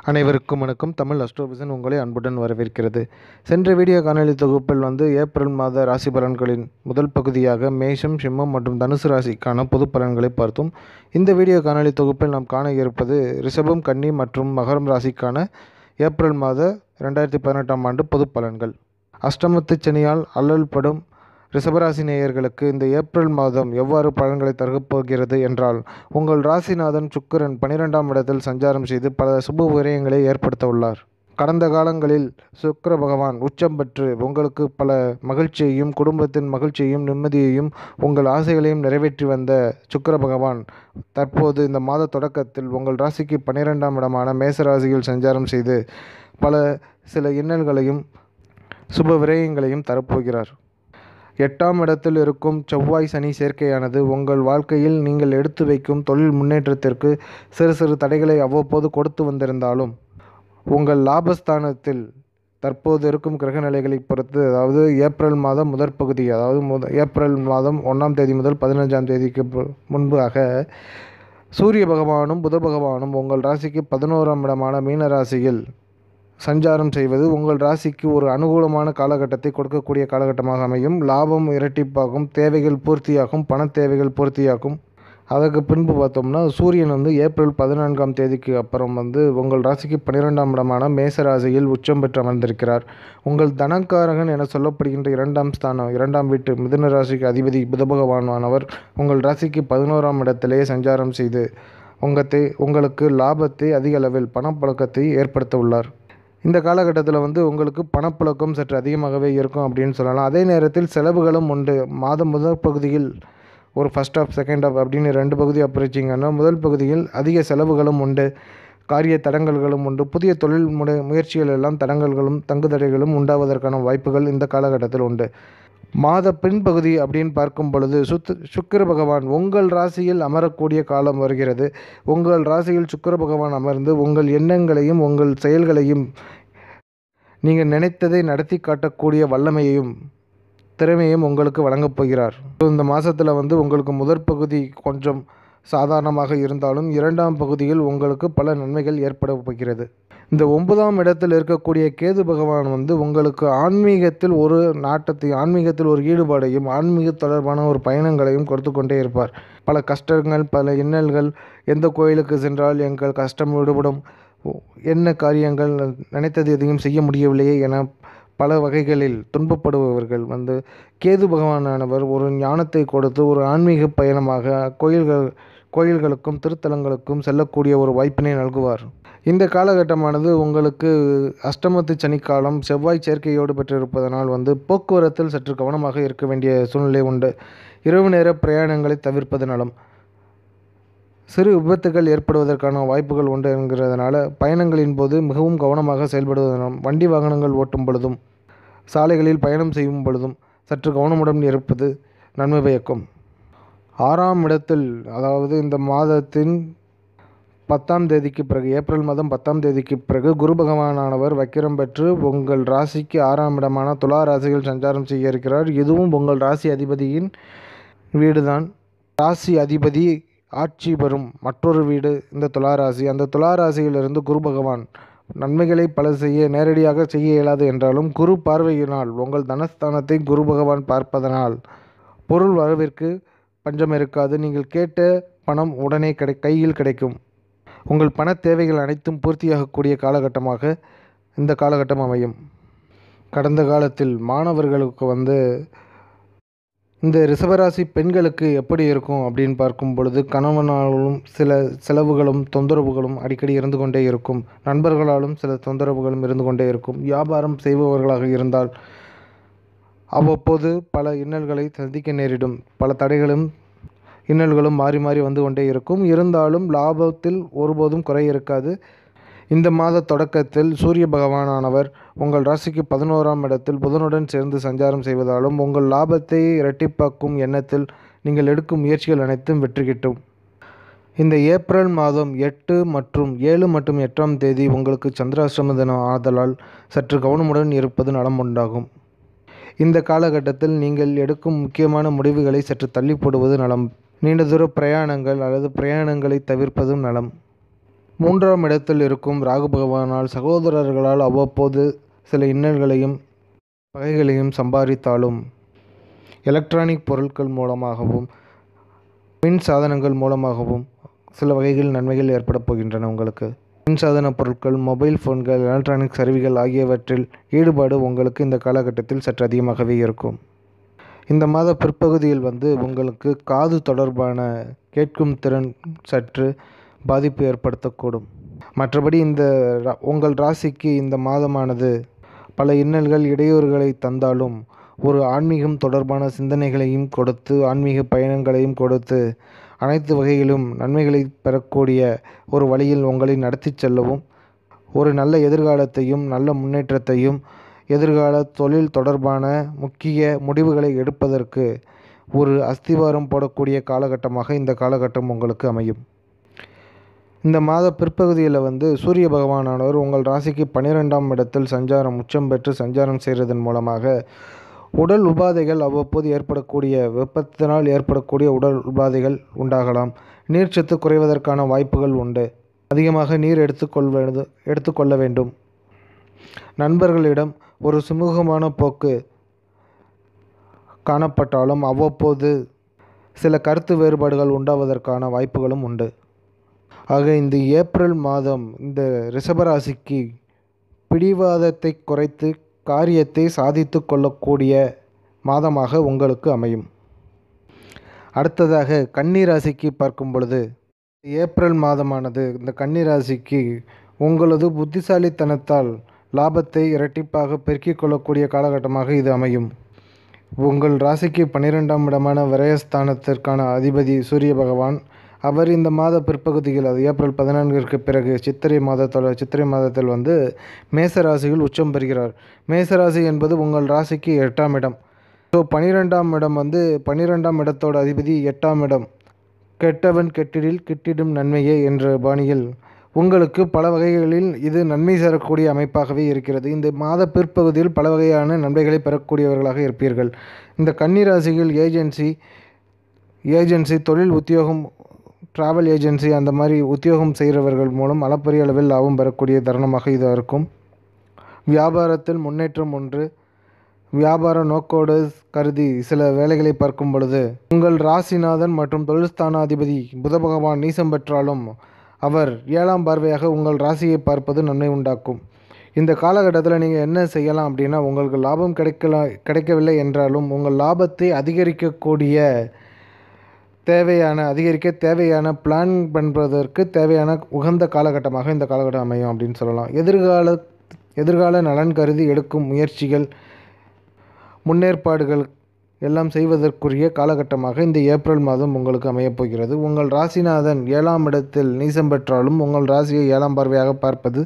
அனைவருக்கும் வணக்கம். தமிழ் அஸ்ட்ரோவிஷன் உங்களை அன்புடன் வரவேற்கிறது. சென்ற வீடியோ காணொலி தொகுப்பில் ஏப்ரல் மாத ராசி பலன்களின் முதல் பகுதியாக மேஷம், சிம்மம் மற்றும் தனுசு ராசிக்கான பொது பலன்களை பார்த்தோம். இந்த வீடியோ காணொலி தொகுப்பில் நாம் காண இருப்பது ரிஷபம், கன்னி மற்றும் மகரம் ராசிக்கான ஏப்ரல் மாத 2018ஆம் ஆண்டு பொது பலன்கள். அஷ்டமத்து சனியால் அல்லல்படும் ரிஷபராசி நேயர்களுக்கு இந்த ஏப்ரல் மாதம் எவ்வாறு பலன்களை தரப்போகிறது என்றால், உங்கள் ராசிநாதன் சுக்கிரன் 12ஆம் இடத்தில் சஞ்சாரம் செய்து பல சுப விரயங்களை ஏற்படுத்த உள்ளார். கடந்த காலங்களில் சுக்கிர பகவான் உச்சம் பெற்று உங்களுக்கு பல மகிழ்ச்சியையும், குடும்பத்தின் மகிழ்ச்சியையும், நிம்மதியையும், உங்கள் ஆசைகளையும் நிறைவேற்றி வந்த சுக்கிர பகவான் தற்போது இந்த மாத தொடக்கத்தில் உங்கள் ராசிக்கு 12ஆம் இடமான மேசராசியில் சஞ்சாரம் செய்து சில இன்னல்களையும் சுப விரயங்களையும் தரப்போகிறார். 8ஆம் இடத்தில் இருக்கும் செவ்வாய் சனி சேர்க்கையானது உங்கள் வாழ்க்கையில் நீங்கள் எடுத்து வைக்கும் தொழில் முன்னேற்றத்திற்கு சிறு சிறு தடைகளை அவ்வப்போது கொடுத்து வந்திருந்தாலும், உங்கள் லாபஸ்தானத்தில் தற்போது இருக்கும் கிரக நிலைகளை பொறுத்து, அதாவது ஏப்ரல் மாதம் முதற் பகுதி, அதாவது ஏப்ரல் மாதம் 1ஆம் தேதி முதல் 15ஆம் தேதிக்கு முன்பாக சூரிய பகவானும் புத பகவானும் உங்கள் ராசிக்கு 11ஆம் இடமான மீன ராசியில் சஞ்சாரம் செய்வது உங்கள் ராசிக்கு ஒரு அனுகூலமான காலகட்டத்தை கொடுக்கக்கூடிய காலகட்டமாக அமையும். லாபம் இரட்டிப்பாகும், தேவைகள் பூர்த்தியாகும், பண தேவைகள் பூர்த்தியாகும். அதற்கு பின்பு பார்த்தோம்னா சூரியன் ஏப்ரல் 14ஆம் தேதிக்கு அப்புறம் உங்கள் ராசிக்கு 12ஆம் இடமான மேச ராசியில் உச்சம் பெற்று அமர்ந்திருக்கிறார். உங்கள் தனக்காரகன் என சொல்லப்படுகின்ற 2ஆம் வீட்டு மிதுன ராசிக்கு அதிபதி புத பகவானானவர் உங்கள் ராசிக்கு 11ஆம் இடத்திலேயே சஞ்சாரம் செய்து உங்களுக்கு லாபத்தை, அதிக அளவில் பணப்புழக்கத்தை ஏற்படுத்த உள்ளார். இந்த காலகட்டத்தில் உங்களுக்கு பணப்புழக்கம் சற்று அதிகமாகவே இருக்கும் அப்படின்னு சொல்லலாம். அதே நேரத்தில் செலவுகளும் உண்டு. மாதம் முதல் பகுதியில் ஒரு ஃபர்ஸ்ட் ஆஃப், செகண்ட் ஆஃப் அப்படின்னு 2 பகுதியாக பிரிச்சிங்கன்னா, முதல் பகுதியில் அதிக செலவுகளும் உண்டு, காரிய தடங்கல்களும் உண்டு. புதிய தொழில் முயற்சிகள் எல்லாம் தடங்கல்களும் தங்குதடைகளும் உண்டாவதற்கான வாய்ப்புகள் இந்த காலகட்டத்தில் உண்டு. மாத பின்பகுதி அப்படின்னு பார்க்கும் பொழுது சுக்கிர பகவான் உங்கள் ராசியில் அமரக்கூடிய காலம் வருகிறது. உங்கள் ராசியில் சுக்கிர பகவான் அமர்ந்து உங்கள் எண்ணங்களையும் உங்கள் செயல்களையும் நீங்கள் நினைத்ததை நடத்தி காட்டக்கூடிய வல்லமையையும் திறமையும் உங்களுக்கு வழங்கப் போகிறார். இந்த மாதத்தில் உங்களுக்கு முதற் பகுதி கொஞ்சம் சாதாரணமாக இருந்தாலும் 2ஆம் பகுதியில் உங்களுக்கு பல நன்மைகள் ஏற்பட போகிறது. இந்த 9ஆம் இடத்தில் இருக்கக்கூடிய கேது பகவான் உங்களுக்கு ஆன்மீகத்தில் ஒரு நாட்டத்தையும், ஆன்மீகத்தில் ஒரு ஈடுபாடையும், ஆன்மீக தொடர்பான ஒரு பயணங்களையும் கொடுத்து கொண்டே இருப்பார். பல கஷ்டங்கள், பல இன்னல்கள், எந்த கோயிலுக்கு சென்றால் எங்கள் கஷ்டம் விடுபடும், என்ன காரியங்கள் நினைத்தது எதையும் செய்ய முடியவில்லையே என பல வகைகளில் துன்பப்படுபவர்கள் கேது பகவானானவர் ஒரு ஞானத்தை கொடுத்து ஒரு ஆன்மீக பயணமாக கோயில்களுக்கும் திருத்தலங்களுக்கும் செல்லக்கூடிய ஒரு வாய்ப்பினை நல்குவார். இந்த காலகட்டமானது உங்களுக்கு அஷ்டமத்து சனிக்காலம், செவ்வாய் சேர்க்கையோடு பெற்றிருப்பதனால் போக்குவரத்தில் சற்று கவனமாக இருக்க வேண்டிய சூழ்நிலை உண்டு. இரவு நேர பிரயாணங்களை தவிர்ப்பது நலம். சிறு விபத்துகள் ஏற்படுவதற்கான வாய்ப்புகள் உண்டு என்கிறதுனால பயணங்களின் போது மிகவும் கவனமாக செயல்படுவது நலம். வண்டி வாகனங்கள் ஓட்டும் பொழுதும், சாலைகளில் பயணம் செய்யும் பொழுதும் சற்று கவனமுடன் இருப்பது நன்மை பயக்கும். 6ஆம் இடத்தில், அதாவது இந்த மாதத்தின் 10ஆம் தேதிக்கு பிறகு, ஏப்ரல் மாதம் 10ஆம் தேதிக்கு பிறகு குரு பகவானானவர் வக்கிரம் பெற்று உங்கள் ராசிக்கு 6ஆம் இடமான துலா ராசியில் சஞ்சாரம் செய்ய இருக்கிறார். இதுவும் உங்கள் ராசி அதிபதியின் வீடுதான். ராசி அதிபதி ஆட்சி பெறும் மற்றொரு வீடு இந்த துலா ராசி. அந்த துலா ராசியிலிருந்து குரு பகவான் நன்மைகளை பல நேரடியாக செய்ய இயலாது என்றாலும், குரு பார்வையினால் உங்கள் தனஸ்தானத்தை குரு பகவான் பார்ப்பதனால் பொருள் வரவிற்கு பஞ்சம் இருக்காது. நீங்கள் கேட்ட பணம் உடனே கையில் கிடைக்கும். உங்கள் பண தேவைகள் அனைத்தும் பூர்த்தியாகக்கூடிய காலகட்டமாக இந்த காலகட்டம் அமையும். கடந்த காலத்தில் மாணவர்களுக்கு இந்த ரிஷபராசி பெண்களுக்கு எப்படி இருக்கும் அப்படின்னு பார்க்கும் பொழுது, கணவனாலும் சில செலவுகளும் தொந்தரவுகளும் அடிக்கடி இருந்து கொண்டே இருக்கும். நண்பர்களாலும் சில தொந்தரவுகளும் இருந்து கொண்டே இருக்கும். வியாபாரம் செய்பவர்களாக இருந்தால் அவ்வப்போது பல இன்னல்களை சந்திக்க நேரிடும். பல தடைகளும் இன்னல்களும் மாறி மாறி வந்து கொண்டே இருக்கும். இருந்தாலும் லாபத்தில் ஒருபோதும் குறை இருக்காது. இந்த மாத தொடக்கத்தில் சூரிய பகவானானவர் உங்கள் ராசிக்கு 11ஆம் இடத்தில் புதனுடன் சேர்ந்து சஞ்சாரம் செய்வதாலும் உங்கள் லாபத்தை இரட்டிப்பாக்கும் எண்ணத்தில் நீங்கள் எடுக்கும் முயற்சிகள் அனைத்தும் வெற்றி கிட்டும். இந்த ஏப்ரல் மாதம் 8 மற்றும் 8ஆம் தேதி உங்களுக்கு சந்திராஷ்டம தினம் ஆதலால் சற்று கவனமுடன் இருப்பது நலம் உண்டாகும். இந்த காலகட்டத்தில் நீங்கள் எடுக்கும் முக்கியமான முடிவுகளை சற்று தள்ளி போடுவது நலம். நீண்ட தூர பிரயாணங்கள் அல்லது பிரயாணங்களை தவிர்ப்பதும் நலம். மூன்றாம் இடத்தில் இருக்கும் ராகு பகவானால் சகோதரர்களால் அவ்வப்போது சில இன்னல்களையும் பகைகளையும் சம்பாதித்தாலும் எலக்ட்ரானிக் பொருட்கள் மூலமாகவும் மின் சாதனங்கள் மூலமாகவும் சில வகைகள் நன்மைகள் ஏற்பட போகின்றன. உங்களுக்கு மின்சாதன பொருட்கள், மொபைல் ஃபோன்கள், எலக்ட்ரானிக்ஸ் கருவிகள் ஆகியவற்றில் ஈடுபாடு உங்களுக்கு இந்த காலகட்டத்தில் சற்று அதிகமாகவே இருக்கும். இந்த மாத பிற்பகுதியில் உங்களுக்கு காது தொடர்பான கேட்கும் திறன் சற்று பாதிப்பு ஏற்படுத்தக்கூடும். மற்றபடி உங்கள் ராசிக்கு இந்த மாதமானது பல இன்னல்கள் இடையூறுகளை தந்தாலும் ஒரு ஆன்மீகம் தொடர்பான சிந்தனைகளையும் கொடுத்து, ஆன்மீக பயணங்களையும் கொடுத்து, அனைத்து வகையிலும் நன்மைகளை பெறக்கூடிய ஒரு வழியில் உங்களை நடத்தி செல்லவும், ஒரு நல்ல எதிர்காலத்தையும் நல்ல முன்னேற்றத்தையும், எதிர்கால தொழில் தொடர்பான முக்கிய முடிவுகளை எடுப்பதற்கு ஒரு அஸ்திவாரம் போடக்கூடிய காலகட்டமாக இந்த காலகட்டம் உங்களுக்கு அமையும். இந்த மாத பிற்பகுதியில் சூரிய பகவானானவர் உங்கள் ராசிக்கு 12ஆம் இடத்தில் உச்சம் பெற்று சஞ்சாரம் செய்கிறதன் மூலமாக உடல் உபாதைகள் அவ்வப்போது ஏற்படக்கூடிய வெப்பத்தினால் ஏற்படக்கூடிய உடல் உபாதைகள் உண்டாகலாம். நீர்ச்சத்து குறைவதற்கான வாய்ப்புகள் உண்டு. அதிகமாக நீர் எடுத்துக்கொள்ள வேண்டும். நண்பர்களிடம் ஒரு சுமூகமான போக்கு காணப்பட்டாலும் அவ்வப்போது சில கருத்து வேறுபாடுகள் உண்டாவதற்கான வாய்ப்புகளும் உண்டு. ஆக இந்த ஏப்ரல் மாதம் இந்த ரிஷபராசிக்கு பிடிவாதத்தை குறைத்து காரியத்தை சாதித்து கொள்ளக்கூடிய மாதமாக உங்களுக்கு அமையும். அடுத்ததாக கன்னி ராசிக்கு பார்க்கும் பொழுது ஏப்ரல் மாதமானது இந்த கன்னி ராசிக்கு உங்களது புத்திசாலித்தனத்தால் லாபத்தை இரட்டிப்பாக பெருக்கிக் கொள்ளக்கூடிய காலகட்டமாக இது அமையும். உங்கள் ராசிக்கு 12ஆம் இடமான விரயஸ்தானத்திற்கான அதிபதி சூரிய பகவான் அவர் இந்த மாத பிற்பகுதியில், அது ஏப்ரல் 14ற்கு பிறகு சித்திரை மாதத்தில் மேச ராசியில் உச்சம் பெறுகிறார். மேசராசி என்பது உங்கள் ராசிக்கு 8ஆம் இடம். ஸோ 12ஆம் இடம் 12ஆம் இடத்தோட அதிபதி 8ஆம் இடம். கெட்டவன் கெட்டிடில் கிட்டிடும் நன்மையே என்ற பாணியில் உங்களுக்கு பல வகைகளில் இது நன்மை சேரக்கூடிய அமைப்பாகவே இருக்கிறது. இந்த மாத பிற்பகுதியில் பல வகையான நன்மைகளை பெறக்கூடியவர்களாக இருப்பீர்கள். இந்த கன்னி ராசியில் ஏஜென்சி, தொழில், உத்தியோகம், டிராவல் ஏஜென்சி அந்த மாதிரி உத்தியோகம் செய்கிறவர்கள் மூலம் அளப்பரிய அளவில் லாபம் பெறக்கூடிய தருணமாக இது இருக்கும். வியாபாரத்தில் முன்னேற்றம் உண்டு. வியாபார நோக்கோடு கருதி சில வேலைகளை பார்க்கும் பொழுது உங்கள் ராசிநாதன் மற்றும் தொழில்ஸ்தானாதிபதி புத பகவான் நீசம் பெற்றாலும் அவர் 7ஆம் பார்வையாக உங்கள் ராசியை பார்ப்பது நன்மை உண்டாக்கும். இந்த காலகட்டத்தில் நீங்கள் என்ன செய்யலாம் அப்படின்னா, உங்களுக்கு லாபம் கிடைக்கவில்லை என்றாலும் உங்கள் லாபத்தை அதிகரிக்க தேவையான பிளான் பண்ணுறதற்கு தேவையான உகந்த காலகட்டமாக இந்த காலகட்டம் அமையும் அப்படின்னு சொல்லலாம். எதிர்கால நலன் கருதி எடுக்கும் முயற்சிகள், முன்னேற்பாடுகள் எல்லாம் செய்வதற்குரிய காலகட்டமாக இந்த ஏப்ரல் மாதம் உங்களுக்கு அமையப் போகிறது. உங்கள் ராசிநாதன் 7ஆம் இடத்தில் நீசம் பெற்றாலும் உங்கள் ராசியை 7ஆம் பார்வையாக பார்ப்பது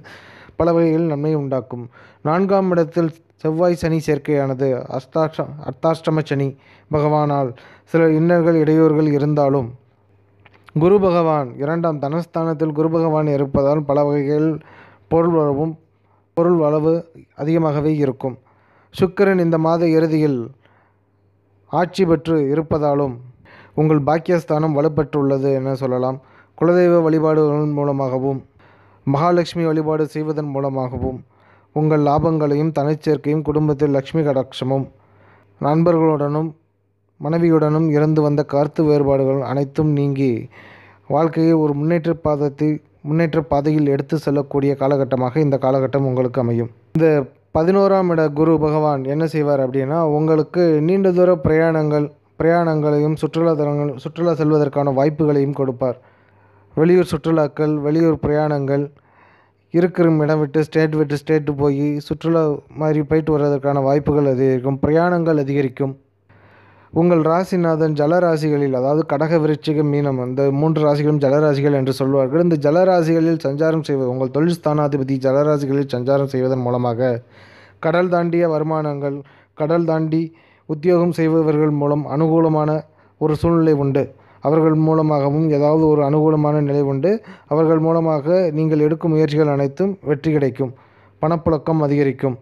பல வகைகளில் நன்மை உண்டாக்கும். 4ஆம் இடத்தில் செவ்வாய் சனி சேர்க்கையானது அர்த்தாஷ்டம சனி பகவானால் சில இன்னல்கள் இடையூறுகள் இருந்தாலும் குரு பகவான் 2ஆம் தனஸ்தானத்தில் குரு பகவான் இருப்பதால் பல வகைகள் பொருள் வளவு அதிகமாகவே இருக்கும். சுக்கிரன் இந்த மாத இறுதியில் ஆட்சி பெற்று இருப்பதாலும் உங்கள் பாக்கியஸ்தானம் வலுப்பெற்றுள்ளது என சொல்லலாம். குலதெய்வ வழிபாடுகள் மூலமாகவும் மகாலட்சுமி வழிபாடு செய்வதன் மூலமாகவும் உங்கள் லாபங்களையும் தனச்சேர்க்கையும் குடும்பத்தில் லட்சுமி கடாட்சமும் நண்பர்களுடனும் மனைவியுடனும் இருந்து வந்த கருத்து வேறுபாடுகள் அனைத்தும் நீங்கி வாழ்க்கையை ஒரு முன்னேற்ற பாதையில் எடுத்து செல்லக்கூடிய காலகட்டமாக இந்த காலகட்டம் உங்களுக்கு அமையும். இந்த 11ஆம் இட குரு பகவான் என்ன செய்வார் அப்படின்னா, உங்களுக்கு நீண்ட தூர பிரயாணங்களையும் சுற்றுலா செல்வதற்கான வாய்ப்புகளையும் கொடுப்பார். வெளியூர் சுற்றுலாக்கள், வெளியூர் பிரயாணங்கள், இருக்கிற இடம் விட்டு ஸ்டேட்டு போய் சுற்றுலா மாதிரி போயிட்டு வர்றதற்கான வாய்ப்புகள் அதிகரிக்கும். பிரயாணங்கள் அதிகரிக்கும். உங்கள் ராசிநாதன் ஜலராசிகளில், அதாவது கடக, விருச்சிகம், மீனம், இந்த 3 ராசிகளும் ஜலராசிகள் என்று சொல்வார்கள். இந்த ஜலராசிகளில் சஞ்சாரம் செய்வது, உங்கள் தொழில் ஸ்தானாதிபதி ஜலராசிகளில் சஞ்சாரம் செய்வதன் மூலமாக கடல் தாண்டிய வருமானங்கள், கடல் தாண்டி உத்தியோகம் செய்பவர்கள் மூலம் அனுகூலமான ஒரு சூழ்நிலை உண்டு. அவர்கள் மூலமாகவும் ஏதாவது ஒரு அனுகூலமான நிலை உண்டு. அவர்கள் மூலமாக நீங்கள் எடுக்கும் முயற்சிகள் அனைத்தும் வெற்றி கிடைக்கும். பணப்புழக்கம் அதிகரிக்கும்.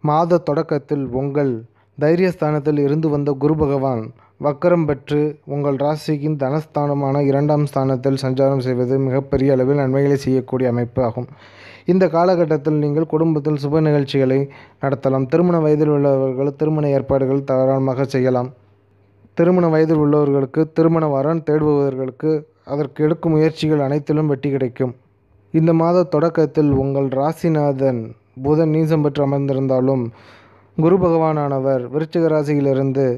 மாத தொடக்கத்தில் உங்கள் தைரியஸ்தானத்தில் இருந்து வந்த குரு பகவான் வக்கரம் பெற்று உங்கள் ராசியின் தனஸ்தானமான 2ஆம் ஸ்தானத்தில் சஞ்சாரம் செய்வது மிகப்பெரிய அளவில் நன்மைகளை செய்யக்கூடிய அமைப்பு ஆகும். இந்த காலகட்டத்தில் நீங்கள் குடும்பத்தில் சுப நிகழ்ச்சிகளை நடத்தலாம். திருமண வயதில் உள்ளவர்கள் திருமண ஏற்பாடுகள் தாராளமாக செய்யலாம். திருமண வயதில் உள்ளவர்களுக்கு திருமண வரன் தேடுபவர்களுக்கு அதற்கு எடுக்கும் முயற்சிகள் அனைத்திலும் வெற்றி கிடைக்கும். இந்த மாத தொடக்கத்தில் உங்கள் ராசிநாதன் புதன் நீசம் பெற்று அமர்ந்திருந்தாலும் குரு பகவானானவர் விருச்சிக ராசியிலிருந்து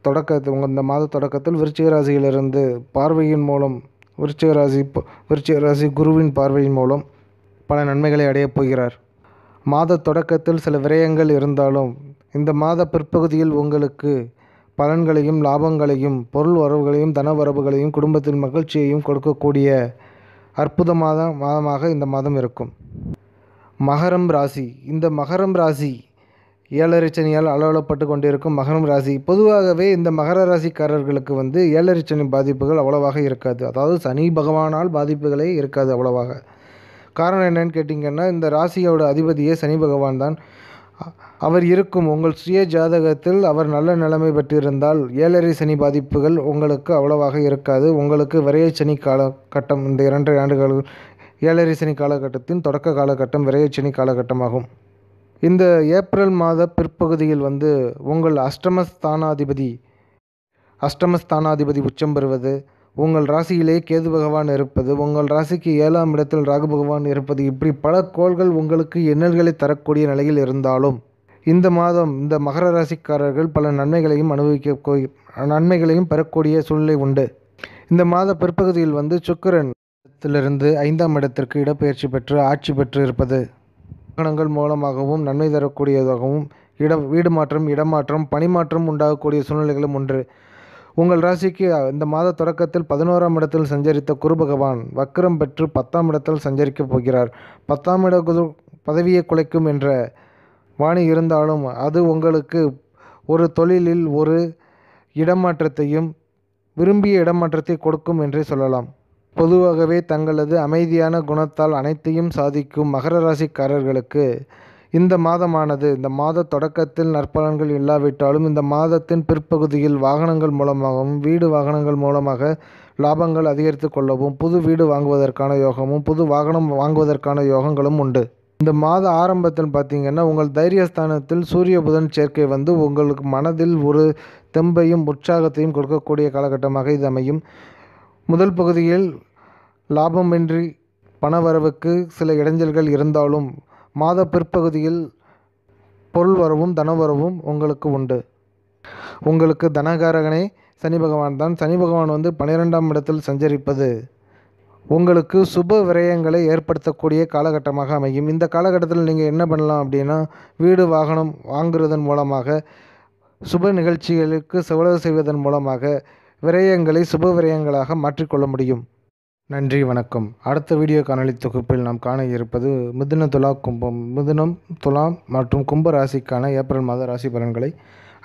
இந்த மாத தொடக்கத்தில் விருச்சிக ராசியிலிருந்து பார்வையின் மூலம் விருச்சிக ராசி குருவின் பார்வையின் மூலம் பல நன்மைகளை அடையப் போகிறார். மாத தொடக்கத்தில் சில விரயங்கள் இருந்தாலும் இந்த மாத பிற்பகுதியில் உங்களுக்கு பலன்களையும் லாபங்களையும் பொருள் வரவுகளையும் தன வரவுகளையும் குடும்பத்தில் மகிழ்ச்சியையும் கொடுக்கக்கூடிய அற்புதமான மாதமாக இந்த மாதம் இருக்கும். மகரம் ராசி. இந்த மகரம் ராசி 7.5 சனியால் அலுவலப்பட்டு கொண்டிருக்கும் மகரம் ராசி. பொதுவாகவே இந்த மகர ராசிக்காரர்களுக்கு 7.5 சனி பாதிப்புகள் அவ்வளவாக இருக்காது. அதாவது சனி பகவானால் பாதிப்புகளே இருக்காது அவ்வளவாக. காரணம் என்னன்னு கேட்டிங்கன்னா, இந்த ராசியோட அதிபதியே சனி பகவான் தான். அவர் இருக்கும் உங்கள் சுய ஜாதகத்தில் அவர் நல்ல நிலைமை பெற்றிருந்தால் 7.5 சனி பாதிப்புகள் உங்களுக்கு அவ்வளவாக இருக்காது. உங்களுக்கு விரைய சனி காலகட்டம், இந்த 2 ஆண்டுகள் 7.5 சனி காலகட்டத்தின் தொடக்க காலகட்டம் விரைய சனி காலகட்டமாகும். இந்த ஏப்ரல் மாத பிற்பகுதியில் உங்கள் அஷ்டமஸ்தானாதிபதி உச்சம் பெறுவது, உங்கள் ராசியிலே கேது பகவான் இருப்பது, உங்கள் ராசிக்கு 7ஆம் இடத்தில் ராகு பகவான் இருப்பது, இப்படி பல கோள்கள் உங்களுக்கு இன்னல்களை தரக்கூடிய நிலையில் இருந்தாலும் இந்த மாதம் இந்த மகர ராசிக்காரர்கள் பல நன்மைகளையும் பெறக்கூடிய சூழ்நிலை உண்டு. இந்த மாத பிற்பகுதியில் சுக்கிரன் இடத்திலிருந்து 5ஆம் இடத்திற்கு இடப்பெயர்ச்சி பெற்று ஆட்சி பெற்று இருப்பது வாகனங்கள் மூலமாகவும் நன்மை தரக்கூடியதாகவும் வீடு மாற்றம், இடமாற்றம், பணிமாற்றம் உண்டாகக்கூடிய சூழ்நிலைகளும் ஒன்று. உங்கள் ராசிக்கு இந்த மாத தொடக்கத்தில் 11ஆம் இடத்தில் சஞ்சரித்த குரு பகவான் வக்ரம் பெற்று 10ஆம் இடத்தில் சஞ்சரிக்கப் போகிறார். 10ஆம் இட பதவியை குலைக்கும் என்ற வாணி இருந்தாலும் அது உங்களுக்கு ஒரு தொழிலில் ஒரு இடமாற்றத்தையும் விரும்பிய இடமாற்றத்தை கொடுக்கும் என்றே சொல்லலாம். பொதுவாகவே தங்களது அமைதியான குணத்தால் அனைத்தையும் சாதிக்கும் மகர ராசிக்காரர்களுக்கு இந்த மாதமானது இந்த மாத தொடக்கத்தில் நற்பலன்கள் இல்லாவிட்டாலும் இந்த மாதத்தின் பிற்பகுதியில் வாகனங்கள் மூலமாகவும் வீடு வாகனங்கள் மூலமாக லாபங்கள் அதிகரித்து கொள்ளவும் புது வீடு வாங்குவதற்கான யோகமும் புது வாகனம் வாங்குவதற்கான யோகங்களும் உண்டு. இந்த மாத ஆரம்பத்தில் பார்த்திங்கன்னா உங்கள் தைரியஸ்தானத்தில் சூரிய புதன் சேர்க்கை உங்களுக்கு மனதில் ஒரு தெம்பையும் உற்சாகத்தையும் கொடுக்கக்கூடிய காலகட்டமாக இது அமையும். முதல் பகுதியில் லாபமின்றி பணவரவுக்கு சில இடைஞ்சல்கள் இருந்தாலும் மாத பிற்பகுதியில் பொருள் வரவும் தனவரவும் உங்களுக்கு உண்டு. உங்களுக்கு தனகாரகனே சனி பகவான் தான். சனி பகவான் 12ஆம் இடத்தில் சஞ்சரிப்பது உங்களுக்கு சுப விரயங்களை ஏற்படுத்தக்கூடிய காலகட்டமாக அமையும். இந்த காலகட்டத்தில் நீங்கள் என்ன பண்ணலாம் அப்படின்னா, வீடு வாகனம் வாங்குவதன் மூலமாக சுப நிகழ்ச்சிகளுக்கு செலவு செய்வதன் மூலமாக விரயங்களை சுப விரயங்களாக மாற்றிக்கொள்ள முடியும். நன்றி, வணக்கம். அடுத்த வீடியோ காணொளி தொகுப்பில் நாம் காண இருப்பது மிதுனம், துலாம் மற்றும் கும்ப ராசிக்கான ஏப்ரல் மாத ராசி பலன்களை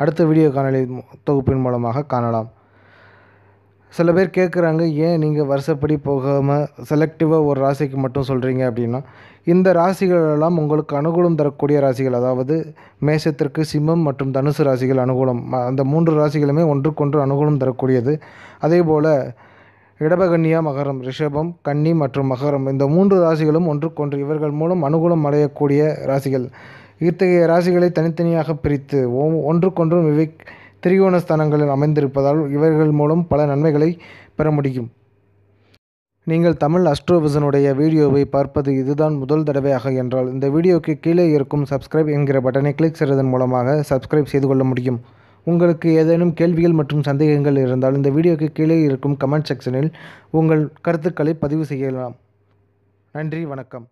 அடுத்த வீடியோ காணொளி தொகுப்பின் மூலமாக காணலாம். சில பேர் கேட்குறாங்க, ஏன் நீங்கள் வருஷப்படி போகாமல் செலக்டிவாக ஒரு ராசிக்கு மட்டும் சொல்கிறீங்க அப்படின்னா, இந்த ராசிகளெல்லாம் உங்களுக்கு அனுகூலம் தரக்கூடிய ராசிகள். அதாவது மேஷத்திற்கு சிம்மம் மற்றும் தனுசு ராசிகள் அனுகூலம். அந்த 3 ராசிகளுமே ஒன்றுக்கொன்று அனுகூலம் தரக்கூடியது. அதே போல் இடபகன்னியா, மகரம், ரிஷபம், கன்னி மற்றும் மகரம், இந்த 3 ராசிகளும் ஒன்றுக்கொன்று இவர்கள் மூலம் அனுகூலம் அடையக்கூடிய ராசிகள். இத்தகைய ராசிகளை தனித்தனியாக பிரித்து ஒன்றுக்கொன்றும் இவை திரிகோண ஸ்தானங்களில் அமைந்திருப்பதால் இவர்கள் மூலம் பல நன்மைகளை பெற முடியும். நீங்கள் தமிழ் அஸ்ட்ரோவிஷனுடைய வீடியோவை பார்ப்பது இதுதான் முதல் தடவையாக என்றால் இந்த வீடியோக்கு கீழே இருக்கும் சப்ஸ்கிரைப் என்கிற பட்டனை கிளிக் செய்வதன் மூலமாக சப்ஸ்கிரைப் செய்து கொள்ள முடியும். உங்களுக்கு ஏதேனும் கேள்விகள் மற்றும் சந்தேகங்கள் இருந்தால் இந்த வீடியோக்கு கீழே இருக்கும் கமெண்ட் செக்ஷனில் உங்கள் கருத்துக்களை பதிவு செய்யலாம். நன்றி, வணக்கம்.